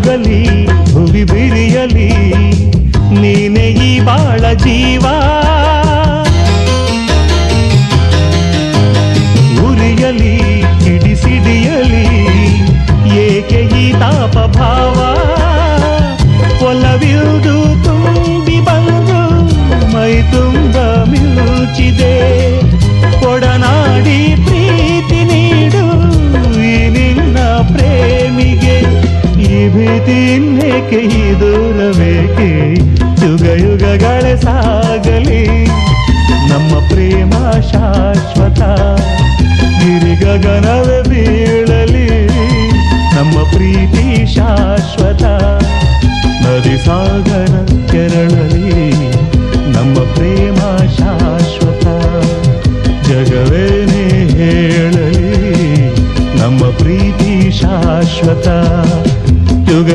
ಕರಗಲಿ ಭುವಿ ಬಿರಿಯಲಿ ನೀನೆ ಈ ಬಾಳ ಜೀವ ಉರಿಯಲಿ ಕಿಡಿಸಿಡಿಯಲಿ ಏಕೆ ಈ ತಾಪ ಭಾವ ಒಲವಿಲ್ದು ತುಂಬಿ ಬಂದು ಮೈ ತುಂಬ ಮಿಂಚಿದೆ ಕೊಡನಾಡಿ ಪ್ರೀತಿ ನೀಡು ಈ ನಿನ್ನ ಪ್ರೇಮಿಗೆ ಈ ಭೀತಿ ಇನ್ನೇಕೆ ಈ ದೂರವೇಕೆ ಯುಗ ಯುಗಗಳೇ ಸಾಗಲಿ ನಮ್ಮ ಪ್ರೇಮ ಶಾಶ್ವತ ಗಿರಿ ಗಗನವೇ ಬೀಳಲಿ ನಮ್ಮ ಪ್ರೀತಿ ಶಾಶ್ವತ